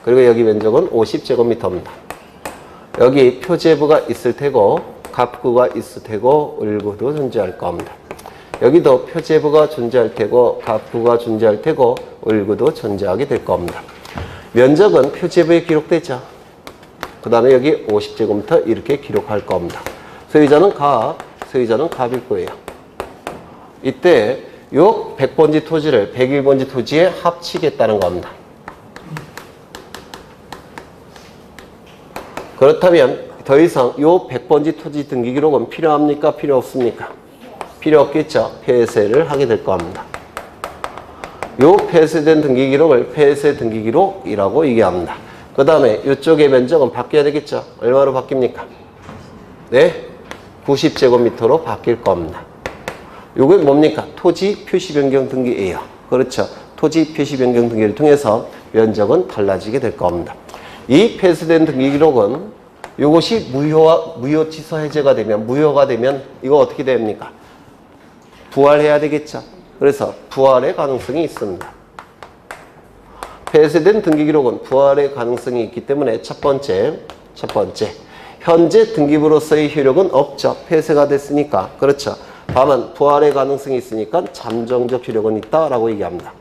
그리고 여기 면적은 50제곱미터입니다. 여기 표제부가 있을 테고 갑구가 있을 테고 을구도 존재할 겁니다. 여기도 표제부가 존재할 테고 갑구가 존재할 테고 을구도 존재하게 될 겁니다. 면적은 표제부에 기록되죠. 그 다음에 여기 50제곱미터 이렇게 기록할 겁니다. 소유자는 갑일 거예요. 이때 요 100번지 토지를 101번지 토지에 합치겠다는 겁니다. 그렇다면 더 이상 요 100번지 토지 등기 기록은 필요합니까? 필요 없습니까? 필요 없겠죠. 폐쇄를 하게 될 겁니다. 요 폐쇄된 등기 기록을 폐쇄 등기 기록이라고 얘기합니다. 그 다음에 이쪽의 면적은 바뀌어야 되겠죠. 얼마로 바뀝니까? 네, 90제곱미터로 바뀔 겁니다. 요게 뭡니까? 토지 표시 변경 등기예요. 그렇죠. 토지 표시 변경 등기를 통해서 면적은 달라지게 될 겁니다. 이 폐쇄된 등기 기록은 이것이 무효 취소 해제가 되면 무효가 되면 이거 어떻게 됩니까? 부활해야 되겠죠. 그래서 부활의 가능성이 있습니다. 폐쇄된 등기 기록은 부활의 가능성이 있기 때문에 첫 번째 현재 등기부로서의 효력은 없죠. 폐쇄가 됐으니까. 그렇죠. 다만 부활의 가능성이 있으니까 잠정적 효력은 있다라고 얘기합니다.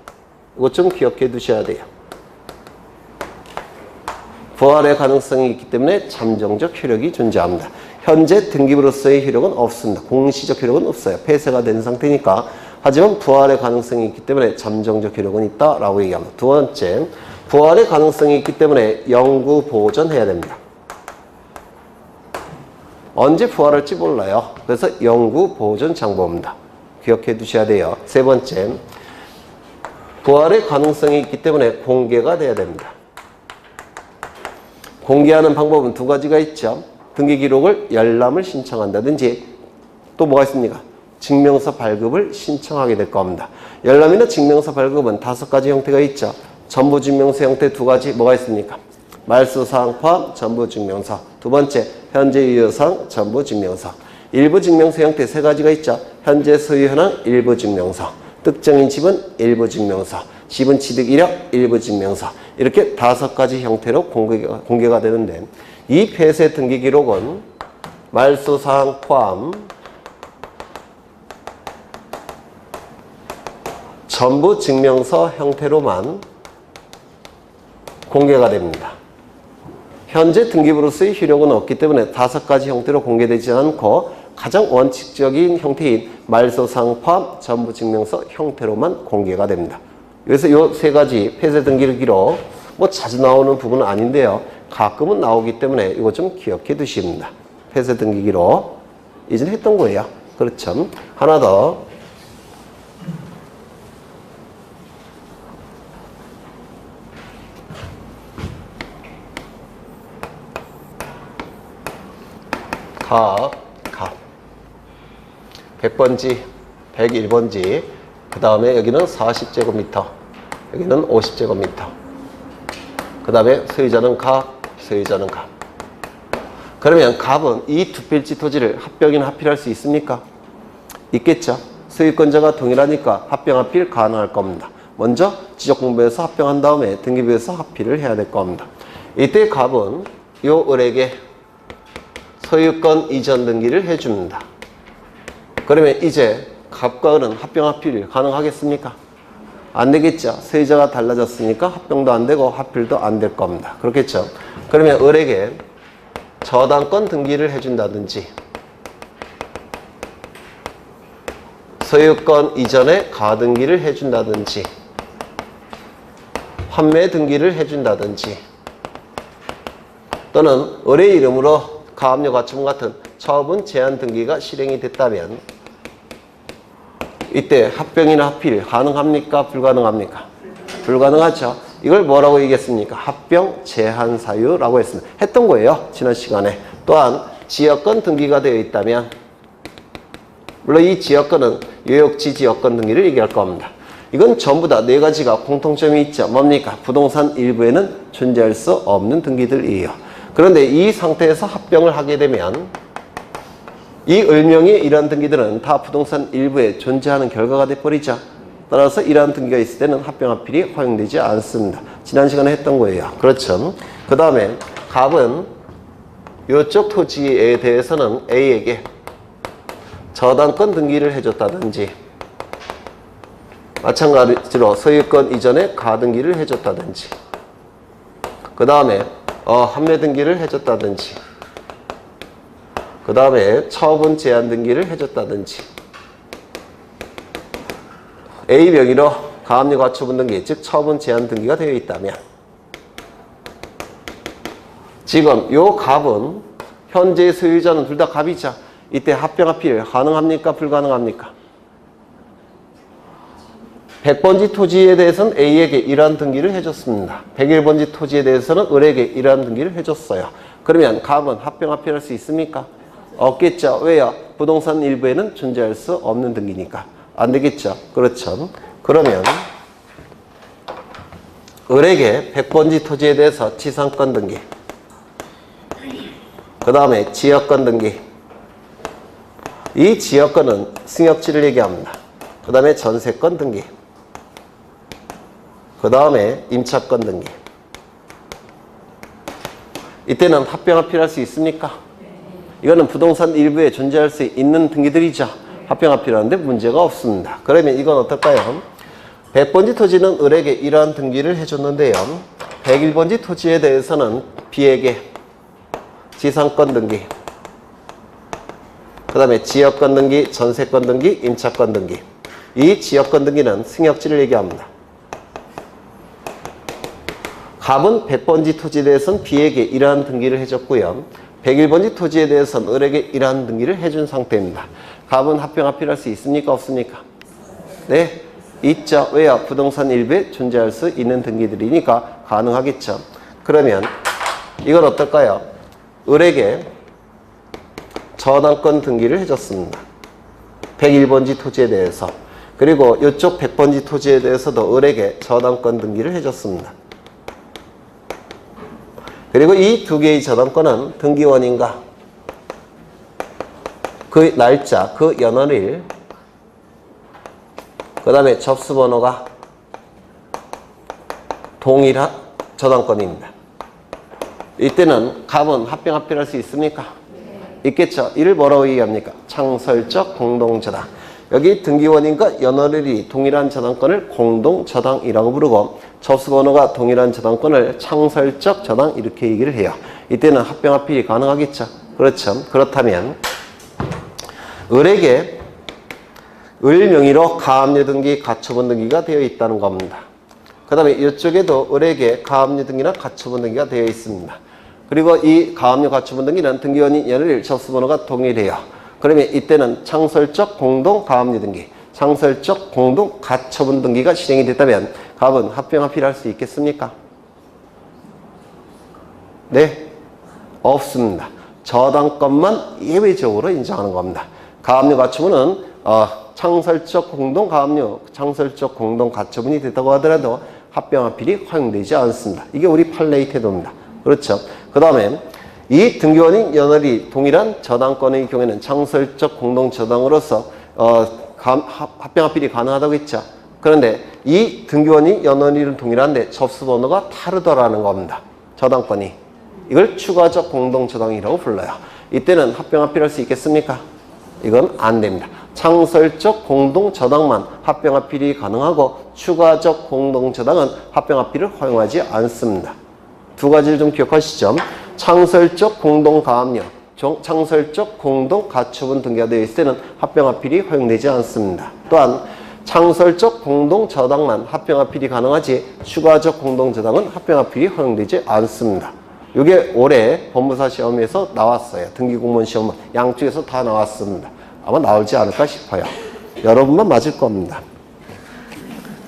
이것 좀 기억해 두셔야 돼요. 부활의 가능성이 있기 때문에 잠정적 효력이 존재합니다. 현재 등기부로서의 효력은 없습니다. 공시적 효력은 없어요. 폐쇄가 된 상태니까. 하지만 부활의 가능성이 있기 때문에 잠정적 효력은 있다라고 얘기합니다. 두 번째, 부활의 가능성이 있기 때문에 영구 보존해야 됩니다. 언제 부활할지 몰라요. 그래서 영구 보존 장부입니다. 기억해 두셔야 돼요. 세 번째, 부활의 가능성이 있기 때문에 공개가 돼야 됩니다. 공개하는 방법은 두 가지가 있죠. 등기 기록을 열람을 신청한다든지 또 뭐가 있습니까? 증명서 발급을 신청하게 될 겁니다. 열람이나 증명서 발급은 5가지 형태가 있죠. 전부증명서 형태 2가지 뭐가 있습니까? 말소사항 포함 전부증명서. 두 번째, 현재 유효사항 전부증명서. 일부증명서 형태 3가지가 있죠. 현재 소유 현황 일부증명서. 특정인 집은 일부증명서. 지분 취득 이력 일부증명서. 이렇게 5가지 형태로 공개가 되는데 이 폐쇄 등기 기록은 말소사항 포함 전부증명서 형태로만 공개가 됩니다. 현재 등기부로서의 효력은 없기 때문에 5가지 형태로 공개되지 않고 가장 원칙적인 형태인 말소사항 포함 전부증명서 형태로만 공개가 됩니다. 그래서 이 3가지 폐쇄 등기 기록 뭐 자주 나오는 부분은 아닌데요. 가끔은 나오기 때문에 이거 좀 기억해 두십니다. 폐쇄 등기기로 이전했던 거예요. 그렇죠. 하나 더. 갑. 100번지, 101번지, 그 다음에 여기는 40제곱미터, 여기는 50제곱미터. 그 다음에 소유자는 갑, 소유자는 갑. 그러면 갑은 이 두 필지 토지를 합병이나 합필할 수 있습니까? 있겠죠. 소유권자가 동일하니까 합병, 합필 가능할 겁니다. 먼저 지적공부에서 합병한 다음에 등기부에서 합필을 해야 될 겁니다. 이때 갑은 요 을에게 소유권 이전 등기를 해줍니다. 그러면 이제 갑과 을은 합병, 합필이 가능하겠습니까? 안 되겠죠. 소유자가 달라졌으니까 합병도 안 되고 합필도 안 될 겁니다. 그렇겠죠. 그러면 을에게 저당권 등기를 해준다든지 소유권 이전에 가등기를 해준다든지 판매 등기를 해준다든지 또는 을의 이름으로 가압류 가처분 같은 처분 제한 등기가 실행이 됐다면 이때 합병이나 합필 가능합니까? 불가능합니까? 불가능하죠. 이걸 뭐라고 얘기했습니까? 합병 제한 사유라고 했습니다. 했던 거예요. 지난 시간에. 또한 지역권 등기가 되어 있다면 물론 이 지역권은 요역지 지역권 등기를 얘기할 겁니다. 이건 전부 다 네 가지가 공통점이 있죠. 뭡니까? 부동산 일부에는 존재할 수 없는 등기들이에요. 그런데 이 상태에서 합병을 하게 되면 이 을명의 이러한 등기들은 다 부동산 일부에 존재하는 결과가 돼버리죠. 따라서 이러한 등기가 있을 때는 합병, 합필이 허용되지 않습니다. 지난 시간에 했던 거예요. 그렇죠. 그 다음에 갑은 이쪽 토지에 대해서는 A에게 저당권 등기를 해줬다든지 마찬가지로 소유권 이전에 가등기를 해줬다든지 그 다음에 판매 등기를 해줬다든지 그 다음에 처분 제한 등기를 해줬다든지 A 명의로 가압류 가처분 등기, 즉 처분 제한 등기가 되어 있다면 지금 요 갑은 현재 소유자는 둘 다 갑이죠. 이때 합병, 합필 가능합니까? 불가능합니까? 100번지 토지에 대해서는 A에게 이러한 등기를 해줬습니다. 101번지 토지에 대해서는 을에게 이러한 등기를 해줬어요. 그러면 갑은 합병, 합필할 수 있습니까? 없겠죠. 왜요? 부동산 일부에는 존재할 수 없는 등기니까. 안 되겠죠. 그렇죠. 그러면 을에게 100번지 토지에 대해서 지상권 등기, 그 다음에 지역권 등기, 이 지역권은 승역지를 얘기합니다. 그 다음에 전세권 등기, 그 다음에 임차권 등기. 이때는 합병, 합필할 수 있습니까? 이거는 부동산 일부에 존재할 수 있는 등기들이죠. 합병, 합필하는데 문제가 없습니다. 그러면 이건 어떨까요? 100번지 토지는 을에게 이러한 등기를 해줬는데요. 101번지 토지에 대해서는 B에게 지상권 등기, 그 다음에 지역권 등기, 전세권 등기, 임차권 등기. 이 지역권 등기는 승역지를 얘기합니다. 갑은 100번지 토지에 대해서는 B에게 이러한 등기를 해줬고요. 101번지 토지에 대해서는 을에게 이러한 등기를 해준 상태입니다. 갑은 합병, 합필할 수 있습니까? 없습니까? 네, 있죠. 왜요? 부동산 일부에 존재할 수 있는 등기들이니까 가능하겠죠. 그러면 이건 어떨까요? 을에게 저당권 등기를 해줬습니다. 101번지 토지에 대해서. 그리고 이쪽 100번지 토지에 대해서도 을에게 저당권 등기를 해줬습니다. 그리고 이 두 개의 저당권은 등기원인과 그 날짜, 그 연월일, 그 다음에 접수번호가 동일한 저당권입니다. 이때는 갑은 합병, 합필할 수 있습니까? 있겠죠. 이를 뭐라고 얘기합니까? 창설적 공동저당. 여기 등기원인과 연월일이 동일한 저당권을 공동저당이라고 부르고 접수번호가 동일한 저당권을 창설적 저당 이렇게 얘기를 해요. 이때는 합병, 합필이 가능하겠죠. 그렇죠. 그렇다면 을에게 을 명의로 가압류 등기, 가처분 등기가 되어 있다는 겁니다. 그 다음에 이쪽에도 을에게 가압류 등기나 가처분 등기가 되어 있습니다. 그리고 이 가압류 가처분 등기는 등기원인 연월일 접수번호가 동일해요. 그러면 이때는 창설적 공동 가압류 등기, 창설적 공동 가처분 등기가 실행이 됐다면 가압은 합병 합의를 할 수 있겠습니까? 네? 없습니다. 저당권만 예외적으로 인정하는 겁니다. 가압류 가처분은 창설적 공동 가압류, 창설적 공동 가처분이 됐다고 하더라도 합병 합의이 허용되지 않습니다. 이게 우리 판례의 태도입니다. 그렇죠? 그 다음에 이 등기원인 연월이 동일한 저당권의 경우에는 창설적 공동 저당으로서 합병 합의이 가능하다고 했죠. 그런데 이 등기원인 연월일은 동일한데 접수번호가 다르더라는 겁니다. 저당권이. 이걸 추가적 공동 저당이라고 불러요. 이때는 합병 합의를 할 수 있겠습니까? 이건 안 됩니다. 창설적 공동 저당만 합병 합의이 가능하고 추가적 공동 저당은 합병 합의를 허용하지 않습니다. 두 가지를 좀 기억하시죠. 창설적 공동 가압류, 창설적 공동 가처분 등기가 되어 있을 때는 합병 합의이 허용되지 않습니다. 또한 창설적 공동 저당만 합병 합의이 가능하지 추가적 공동 저당은 합병 합의이 허용되지 않습니다. 이게 올해 법무사 시험에서 나왔어요. 등기공무원 시험 양쪽에서 다 나왔습니다. 아마 나오지 않을까 싶어요. 여러분만 맞을 겁니다.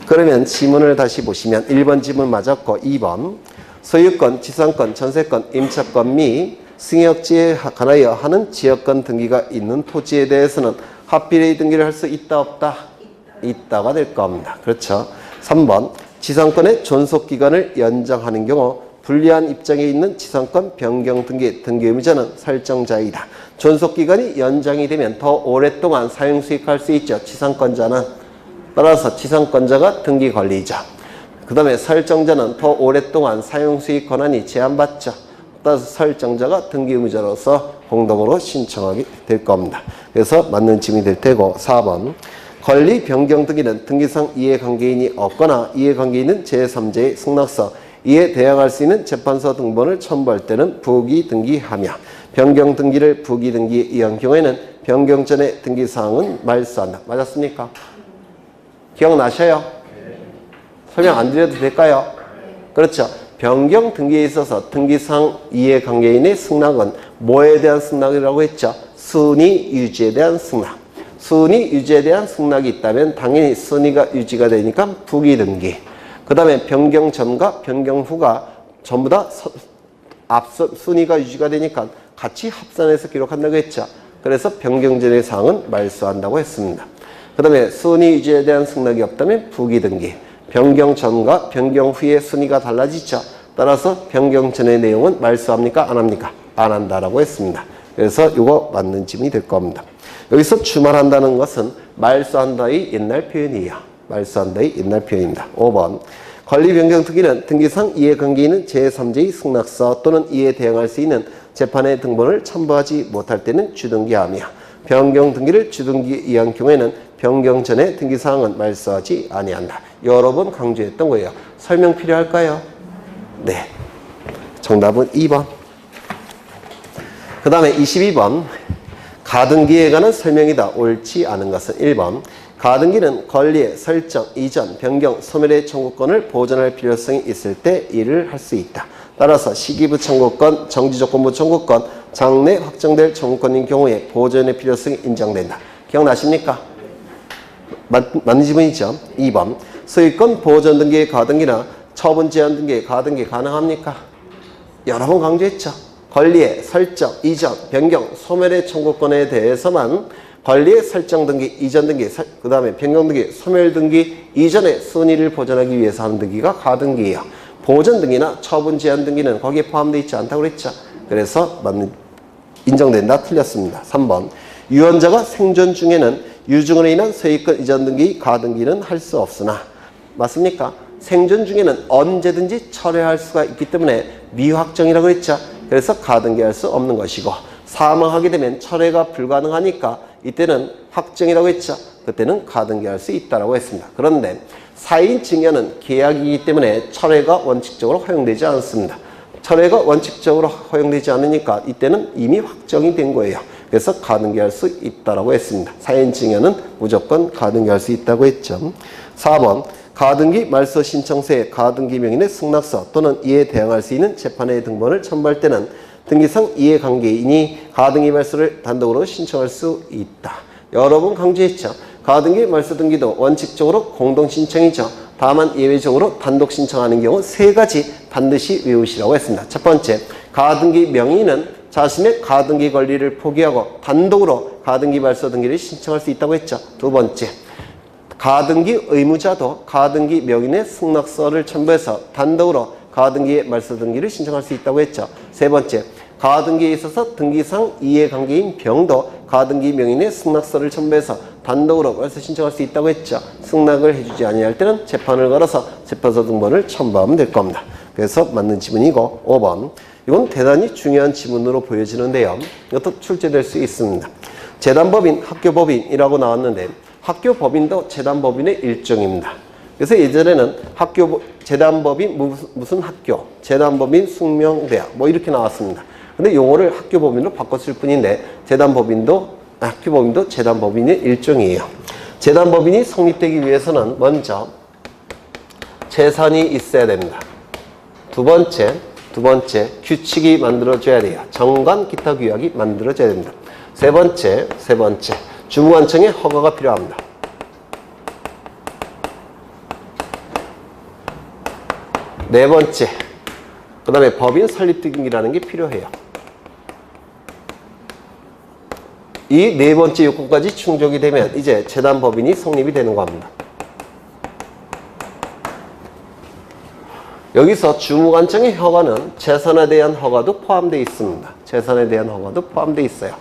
그러면 지문을 다시 보시면 1번 지문 맞았고 2번 소유권, 지상권, 전세권, 임차권 및 승역지에 관하여 하는 지역권 등기가 있는 토지에 대해서는 합비례 등기를 할 수 있다 없다? 있다가 될 겁니다. 그렇죠. 3번 지상권의 존속기간을 연장하는 경우 불리한 입장에 있는 지상권 변경 등기 의무자는 설정자이다. 존속기간이 연장이 되면 더 오랫동안 사용수익할 수 있죠. 지상권자는. 따라서 지상권자가 등기 권리자. 그 다음에 설정자는 더 오랫동안 사용수익 권한이 제한받죠. 따라서 설정자가 등기 의무자로서 공동으로 신청하게 될 겁니다. 그래서 맞는 질문이 될 테고 4번 권리 변경 등기는 등기상 이해관계인이 없거나 이해관계인은 제3자의 승낙서 이에 대항할 수 있는 재판서 등본을 첨부할 때는 부기 등기하며 변경 등기를 부기 등기에 의한 경우에는 변경 전의 등기사항은 말소한다. 맞았습니까? 기억나셔요? 설명 안 드려도 될까요? 그렇죠. 변경 등기에 있어서 등기상 이해관계인의 승낙은 뭐에 대한 승낙이라고 했죠? 순위 유지에 대한 승낙. 순위 유지에 대한 승낙이 있다면 당연히 순위가 유지가 되니까 부기 등기. 그 다음에 변경 전과 변경 후가 전부 다 앞서 순위가 유지가 되니까 같이 합산해서 기록한다고 했죠. 그래서 변경 전의 사항은 말소한다고 했습니다. 그 다음에 순위 유지에 대한 승낙이 없다면 부기 등기. 변경 전과 변경 후의 순위가 달라지죠. 따라서 변경 전의 내용은 말소합니까? 안 합니까? 안 한다라고 했습니다. 그래서 이거 맞는 질문이 될 겁니다. 여기서 주말한다는 것은 말소한다의 옛날 표현이에요. 말소한다의 옛날 표현입니다. 5번 권리 변경 등기는 등기상 이해관계인은 제3자의 승낙서 또는 이에 대항할 수 있는 재판의 등본을 첨부하지 못할 때는 주등기하며 변경 등기를 주등기에 의한 경우에는 변경 전에 등기사항은 말소하지 아니한다. 여러 번 강조했던 거예요. 설명 필요할까요? 네. 정답은 2번. 그 다음에 22번 가등기에 관한 설명이다. 옳지 않은 것은 1번 가등기는 권리의 설정, 이전, 변경, 소멸의 청구권을 보존할 필요성이 있을 때 일을 할 수 있다. 따라서 시기부 청구권, 정지조건부 청구권, 장래 확정될 청구권인 경우에 보존의 필요성이 인정된다. 기억나십니까? 맞는 지문이죠. 2번 소유권 보존 등기의 가등기나 처분 제한 등기의 가등기 가능합니까? 여러 번 강조했죠. 권리의 설정, 이전, 변경, 소멸의 청구권에 대해서만 권리의 설정 등기, 이전 등기, 그 다음에 변경 등기, 소멸 등기 이전의 순위를 보존하기 위해서 하는 등기가 가등기예요. 보존 등기나 처분 제한 등기는 거기에 포함되어 있지 않다고 그랬죠. 그래서 맞는 인정된다. 틀렸습니다. 3번 유언자가 생존 중에는 유증으로 인한 소유권 이전 등기, 가등기는 할 수 없으나 맞습니까? 생존 중에는 언제든지 철회할 수가 있기 때문에 미확정이라고 했죠. 그래서 가등기할 수 없는 것이고 사망하게 되면 철회가 불가능하니까 이때는 확정이라고 했죠. 그때는 가등기할 수 있다고 했습니다. 그런데 4인 증여는 계약이기 때문에 철회가 원칙적으로 허용되지 않습니다. 철회가 원칙적으로 허용되지 않으니까 이때는 이미 확정이 된 거예요. 그래서 가등기할 수 있다고 했습니다. 4인 증여는 무조건 가등기할 수 있다고 했죠. 4번 가등기 말소 신청서에 가등기 명인의 승낙서 또는 이에 대항할 수 있는 재판의 등본을 첨부할 때는 등기상 이해관계인이 가등기 말소를 단독으로 신청할 수 있다. 여러 번 강조했죠. 가등기 말소 등기도 원칙적으로 공동 신청이죠. 다만 예외적으로 단독 신청하는 경우 세 가지 반드시 외우시라고 했습니다. 첫 번째, 가등기 명의는 자신의 가등기 권리를 포기하고 단독으로 가등기 말소 등기를 신청할 수 있다고 했죠. 두 번째, 가등기 의무자도 가등기 명인의 승낙서를 첨부해서 단독으로 가등기 말소 등기를 신청할 수 있다고 했죠. 세 번째, 가등기에 있어서 등기상 이해관계인 병도 가등기 명인의 승낙서를 첨부해서 단독으로 말소 신청할 수 있다고 했죠. 승낙을 해주지 아니할 때는 재판을 걸어서 재판서 등본을 첨부하면 될 겁니다. 그래서 맞는 지문이고 5번. 이건 대단히 중요한 지문으로 보여지는데요. 이것도 출제될 수 있습니다. 재단법인, 학교법인이라고 나왔는데 학교법인도 재단법인의 일종입니다. 그래서 예전에는 재단법인 무슨 학교, 재단법인 숙명대학 뭐 이렇게 나왔습니다. 근데 용어를 학교법인으로 바꿨을 뿐인데 학교법인도 재단법인의 일종이에요. 재단법인이 성립되기 위해서는 먼저 재산이 있어야 됩니다. 두 번째 규칙이 만들어져야 돼요. 정관 기타 규약이 만들어져야 됩니다. 세 번째 주무관청의 허가가 필요합니다. 네 번째, 그 다음에 법인 설립 등기라는 게 필요해요. 이 네 번째 요건까지 충족이 되면 이제 재단법인이 성립이 되는 겁니다. 여기서 주무관청의 허가는 재산에 대한 허가도 포함되어 있습니다. 재산에 대한 허가도 포함되어 있어요.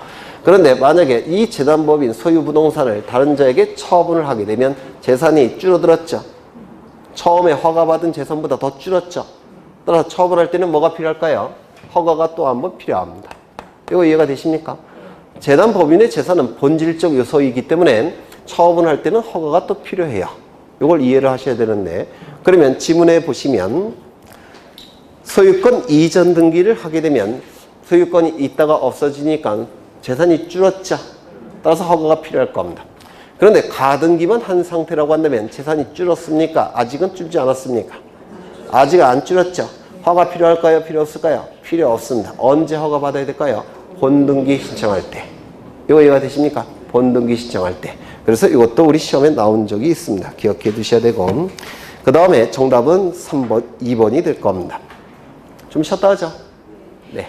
그런데 만약에 이 재단법인 소유 부동산을 다른 자에게 처분을 하게 되면 재산이 줄어들었죠. 처음에 허가받은 재산보다 더 줄었죠. 따라서 처분할 때는 뭐가 필요할까요? 허가가 또 한 번 필요합니다. 이거 이해가 되십니까? 재단법인의 재산은 본질적 요소이기 때문에 처분할 때는 허가가 또 필요해요. 이걸 이해를 하셔야 되는데, 그러면 지문에 보시면 소유권 이전 등기를 하게 되면 소유권이 있다가 없어지니까 재산이 줄었죠. 따라서 허가가 필요할 겁니다. 그런데 가등기만 한 상태라고 한다면 재산이 줄었습니까? 아직은 줄지 않았습니까? 아직 안 줄었죠. 허가 필요할까요? 필요 없을까요? 필요 없습니다. 언제 허가 받아야 될까요? 본등기 신청할 때. 이거 이해가 되십니까? 본등기 신청할 때. 그래서 이것도 우리 시험에 나온 적이 있습니다. 기억해 두셔야 되고. 그 다음에 정답은 3번, 2번이 될 겁니다. 좀 쉬었다 하죠? 네.